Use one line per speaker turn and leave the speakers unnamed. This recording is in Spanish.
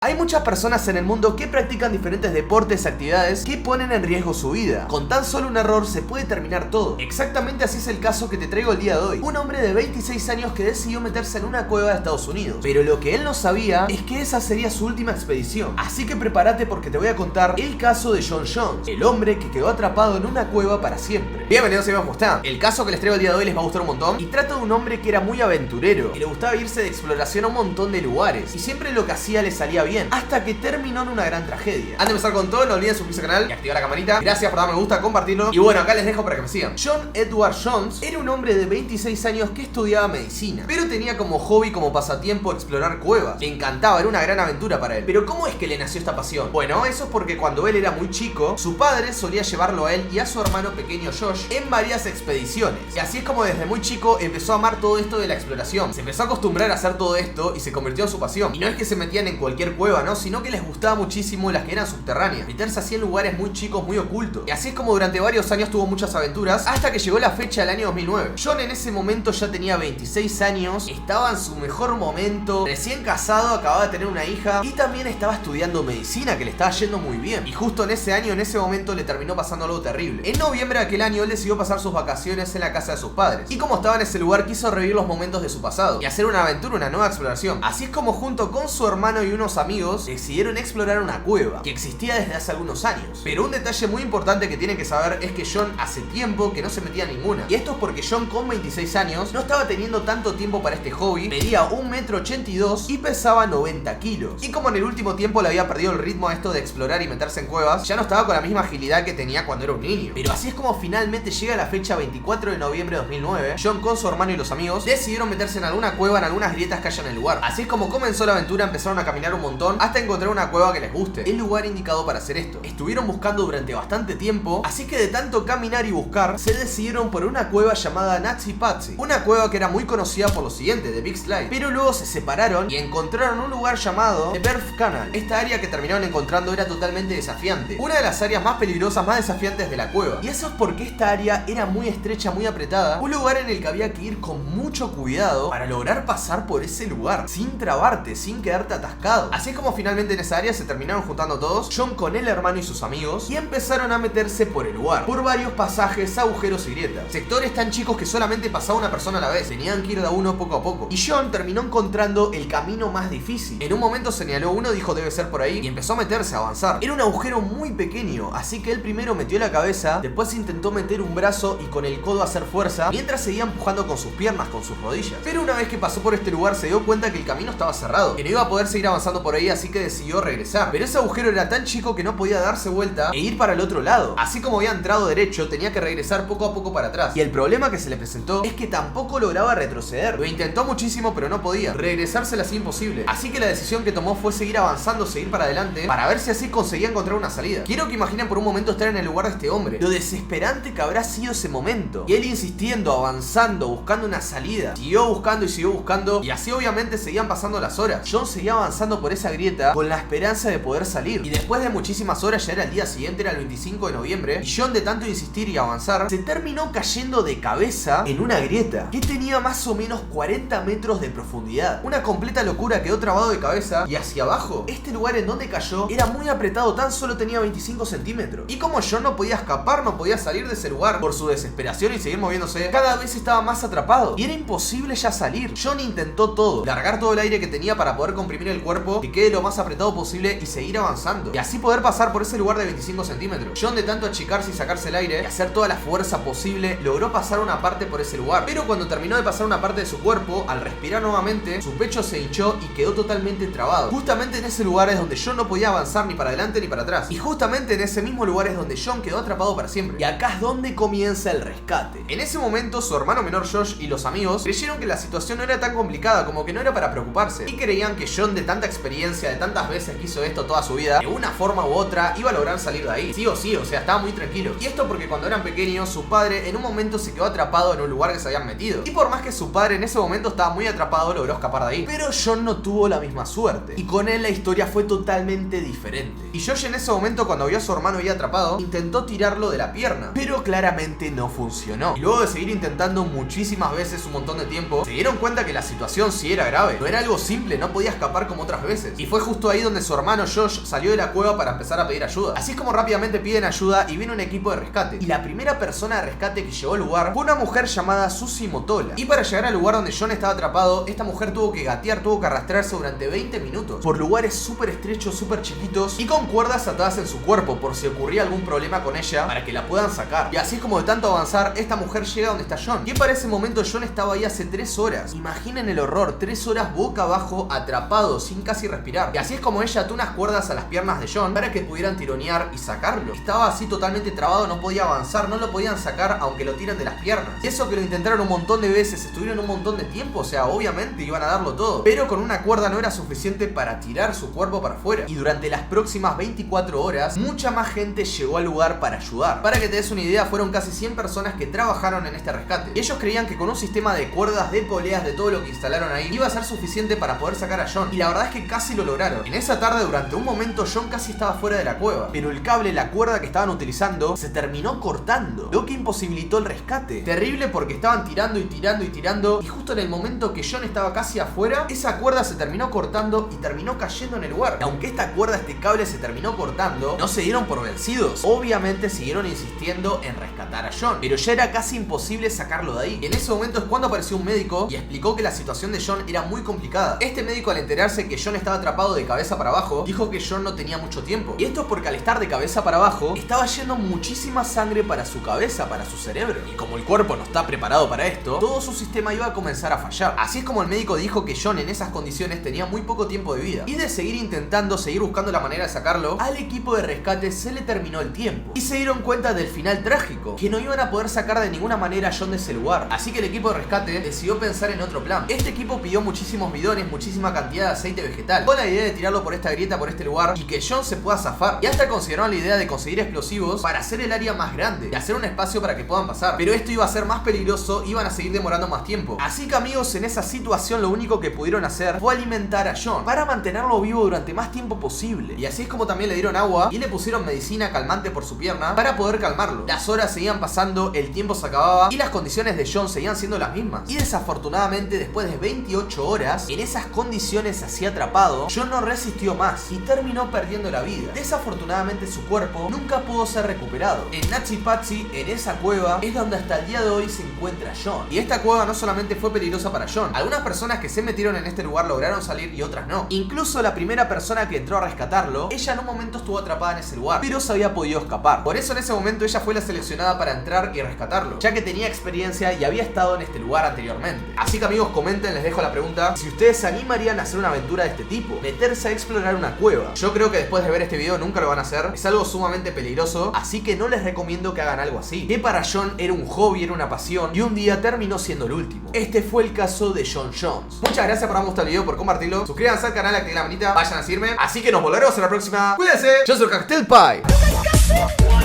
Hay muchas personas en el mundo que practican diferentes deportes y actividades que ponen en riesgo su vida. Con tan solo un error se puede terminar todo. Exactamente así es el caso que te traigo el día de hoy. Un hombre de 26 años que decidió meterse en una cueva de Estados Unidos. Pero lo que él no sabía es que esa sería su última expedición. Así que prepárate porque te voy a contar el caso de John Jones, el hombre que quedó atrapado en una cueva para siempre. Bienvenidos y ¿cómo están? El caso que les traigo el día de hoy les va a gustar un montón. Y trata de un hombre que era muy aventurero, que le gustaba irse de exploración a un montón de lugares. Y siempre lo que hacía le salía bien, hasta que terminó en una gran tragedia. Antes de empezar con todo, no olviden suscribirse al canal y activar la campanita. Gracias por darme me gusta, compartirlo. Y bueno, acá les dejo para que me sigan. John Edward Jones era un hombre de 26 años que estudiaba medicina, pero tenía como hobby, como pasatiempo, explorar cuevas. Le encantaba, era una gran aventura para él. Pero ¿cómo es que le nació esta pasión? Bueno, eso es porque cuando él era muy chico, su padre solía llevarlo a él y a su hermano pequeño Josh en varias expediciones. Y así es como desde muy chico empezó a amar todo esto de la exploración. Se empezó a acostumbrar a hacer todo esto y se convirtió en su pasión. Y no es que se metían en cualquier cueva, ¿no? Sino que les gustaba muchísimo las que eran subterráneas, meterse así en lugares muy chicos, muy ocultos. Y así es como durante varios años tuvo muchas aventuras, hasta que llegó la fecha del año 2009. John en ese momento ya tenía 26 años, estaba en su mejor momento, recién casado, acababa de tener una hija y también estaba estudiando medicina, que le estaba yendo muy bien. Y justo en ese año, en ese momento, le terminó pasando algo terrible. En noviembre de aquel año, él decidió pasar sus vacaciones en la casa de sus padres. Y como estaba en ese lugar, quiso revivir los momentos de su pasado y hacer una aventura, una nueva exploración. Así es como junto con su hermano y unos amigos decidieron explorar una cueva que existía desde hace algunos años. Pero un detalle muy importante que tienen que saber es que John hace tiempo que no se metía en ninguna. Y esto es porque John con 26 años no estaba teniendo tanto tiempo para este hobby, medía 1,82 m y pesaba 90 kilos. Y como en el último tiempo le había perdido el ritmo a esto de explorar y meterse en cuevas, ya no estaba con la misma agilidad que tenía cuando era un niño. Pero así es como finalmente llega la fecha 24 de noviembre de 2009. John con su hermano y los amigos decidieron meterse en alguna cueva, en algunas grietas que haya en el lugar. Así es como comenzó la aventura, empezaron a caminar un montón hasta encontrar una cueva que les guste, el lugar indicado para hacer esto. Estuvieron buscando durante bastante tiempo, así que de tanto caminar y buscar, se decidieron por una cueva llamada Nazi Patsy, una cueva que era muy conocida por lo siguiente, The Big Slide. Pero luego se separaron y encontraron un lugar llamado The Berth Canal. Esta área que terminaron encontrando era totalmente desafiante, una de las áreas más peligrosas, más desafiantes de la cueva. Y eso es porque esta área era muy estrecha, muy apretada, un lugar en el que había que ir con mucho cuidado para lograr pasar por ese lugar, sin trabarte, sin quedarte atascado. Así es como finalmente en esa área se terminaron juntando todos, John con el hermano y sus amigos, y empezaron a meterse por el lugar, por varios pasajes, agujeros y grietas. Sectores tan chicos que solamente pasaba una persona a la vez, tenían que ir de a uno poco a poco. Y John terminó encontrando el camino más difícil. En un momento señaló uno, dijo debe ser por ahí, y empezó a meterse, a avanzar. Era un agujero muy pequeño, así que él primero metió la cabeza, después intentó meter un brazo y con el codo hacer fuerza, mientras seguía empujando con sus piernas, con sus rodillas. Pero una vez que pasó por este lugar se dio cuenta que el camino estaba cerrado, que no iba a poder seguir avanzando por ahí, así que decidió regresar. Pero ese agujero era tan chico que no podía darse vuelta e ir para el otro lado. Así como había entrado derecho, tenía que regresar poco a poco para atrás. Y el problema que se le presentó es que tampoco lograba retroceder. Lo intentó muchísimo, pero no podía. Regresarse le hacía imposible. Así que la decisión que tomó fue seguir avanzando, seguir para adelante, para ver si así conseguía encontrar una salida. Quiero que imaginen por un momento estar en el lugar de este hombre, lo desesperante que habrá sido ese momento. Y él insistiendo, avanzando, buscando una salida. Siguió buscando y siguió buscando, y así obviamente seguían pasando las horas. John seguía avanzando por esa grieta con la esperanza de poder salir. Y después de muchísimas horas, ya era el día siguiente, era el 25 de noviembre, y John de tanto insistir y avanzar, se terminó cayendo de cabeza en una grieta que tenía más o menos 40 metros de profundidad. Una completa locura, quedó trabado de cabeza y hacia abajo. Este lugar en donde cayó era muy apretado, tan solo tenía 25 centímetros. Y como John no podía escapar, no podía salir de ese lugar por su desesperación y seguir moviéndose, cada vez estaba más atrapado y era imposible ya salir. John intentó todo, largar todo el aire que tenía para poder comprimir el cuerpo, que quede lo más apretado posible y seguir avanzando, y así poder pasar por ese lugar de 25 centímetros. John de tanto achicarse y sacarse el aire y hacer toda la fuerza posible, logró pasar una parte por ese lugar. Pero cuando terminó de pasar una parte de su cuerpo, al respirar nuevamente, su pecho se hinchó y quedó totalmente trabado. Justamente en ese lugar es donde John no podía avanzar ni para adelante ni para atrás. Y justamente en ese mismo lugar es donde John quedó atrapado para siempre. Y acá es donde comienza el rescate. En ese momento su hermano menor Josh y los amigos creyeron que la situación no era tan complicada, como que no era para preocuparse. Y creían que John, de tanta experiencia, de tantas veces que hizo esto toda su vida, de una forma u otra iba a lograr salir de ahí. Sí o sí, o sea, estaba muy tranquilo. Y esto porque cuando eran pequeños, su padre en un momento se quedó atrapado en un lugar que se habían metido. Y por más que su padre en ese momento estaba muy atrapado, logró escapar de ahí. Pero John no tuvo la misma suerte. Y con él la historia fue totalmente diferente. Y Josh en ese momento, cuando vio a su hermano ahí atrapado, intentó tirarlo de la pierna, pero claramente no funcionó. Y luego de seguir intentando muchísimas veces un montón de tiempo, se dieron cuenta que la situación sí era grave. No era algo simple, no podía escapar como otras veces. meses. Y fue justo ahí donde su hermano Josh salió de la cueva para empezar a pedir ayuda. Así es como rápidamente piden ayuda y viene un equipo de rescate. Y la primera persona de rescate que llegó al lugar fue una mujer llamada Susie Motola. Y para llegar al lugar donde John estaba atrapado, esta mujer tuvo que gatear, tuvo que arrastrarse durante 20 minutos por lugares súper estrechos, súper chiquitos y con cuerdas atadas en su cuerpo por si ocurría algún problema con ella para que la puedan sacar. Y así es como de tanto avanzar, esta mujer llega donde está John. Y para ese momento John estaba ahí hace 3 horas. Imaginen el horror, 3 horas boca abajo, atrapado, sin casi respirar. Y así es como ella ató unas cuerdas a las piernas de John para que pudieran tironear y sacarlo. Estaba así totalmente trabado, no podía avanzar, no lo podían sacar aunque lo tiren de las piernas. Y eso que lo intentaron un montón de veces, estuvieron un montón de tiempo, o sea, obviamente iban a darlo todo. Pero con una cuerda no era suficiente para tirar su cuerpo para afuera. Y durante las próximas 24 horas, mucha más gente llegó al lugar para ayudar. Para que te des una idea, fueron casi 100 personas que trabajaron en este rescate. Y ellos creían que con un sistema de cuerdas, de poleas, de todo lo que instalaron ahí, iba a ser suficiente para poder sacar a John. Y la verdad es que casi lo lograron. En esa tarde, durante un momento, John casi estaba fuera de la cueva. Pero el cable, la cuerda que estaban utilizando, se terminó cortando, lo que imposibilitó el rescate. Terrible porque estaban tirando y tirando y tirando. Y justo en el momento que John estaba casi afuera, esa cuerda se terminó cortando y terminó cayendo en el lugar. Y aunque esta cuerda, este cable se terminó cortando, no se dieron por vencidos. Obviamente siguieron insistiendo en rescatar a John, pero ya era casi imposible sacarlo de ahí. Y en ese momento es cuando apareció un médico y explicó que la situación de John era muy complicada. Este médico, al enterarse que John estaba atrapado de cabeza para abajo, dijo que John no tenía mucho tiempo. Y esto es porque al estar de cabeza para abajo, estaba yendo muchísima sangre para su cabeza, para su cerebro. Y como el cuerpo no está preparado para esto, todo su sistema iba a comenzar a fallar. Así es como el médico dijo que John en esas condiciones tenía muy poco tiempo de vida. Y de seguir intentando, seguir buscando la manera de sacarlo, al equipo de rescate se le terminó el tiempo. Y se dieron cuenta del final trágico, que no iban a poder sacar de ninguna manera a John de ese lugar. Así que el equipo de rescate decidió pensar en otro plan. Este equipo pidió muchísimos bidones, muchísima cantidad de aceite vegetal, con la idea de tirarlo por esta grieta, por este lugar, y que John se pueda zafar. Y hasta consideraron la idea de conseguir explosivos para hacer el área más grande, de hacer un espacio para que puedan pasar. Pero esto iba a ser más peligroso, iban a seguir demorando más tiempo. Así que amigos, en esa situación lo único que pudieron hacer fue alimentar a John para mantenerlo vivo durante más tiempo posible. Y así es como también le dieron agua y le pusieron medicina calmante por su pierna para poder calmarlo. Las horas seguían pasando, el tiempo se acababa y las condiciones de John seguían siendo las mismas. Y desafortunadamente, después de 28 horas en esas condiciones así atrapado, John no resistió más y terminó perdiendo la vida. Desafortunadamente su cuerpo nunca pudo ser recuperado. En Nazi Patsy, en esa cueva, es donde hasta el día de hoy se encuentra John. Y esta cueva no solamente fue peligrosa para John, algunas personas que se metieron en este lugar lograron salir y otras no. Incluso la primera persona que entró a rescatarlo, ella en un momento estuvo atrapada en ese lugar, pero se había podido escapar. Por eso en ese momento ella fue la seleccionada para entrar y rescatarlo, ya que tenía experiencia y había estado en este lugar anteriormente. Así que amigos, comenten, les dejo la pregunta si ustedes se animarían a hacer una aventura de este tipo, meterse a explorar una cueva. Yo creo que después de ver este video nunca lo van a hacer, es algo sumamente peligroso, así que no les recomiendo que hagan algo así, que para John era un hobby, era una pasión y un día terminó siendo el último. Este fue el caso de John Jones. Muchas gracias por haber gustado el video, por compartirlo, suscríbanse al canal, activen la manita, vayan a seguirme, así que nos volveremos en la próxima. Cuídense, yo soy Cactel Pie.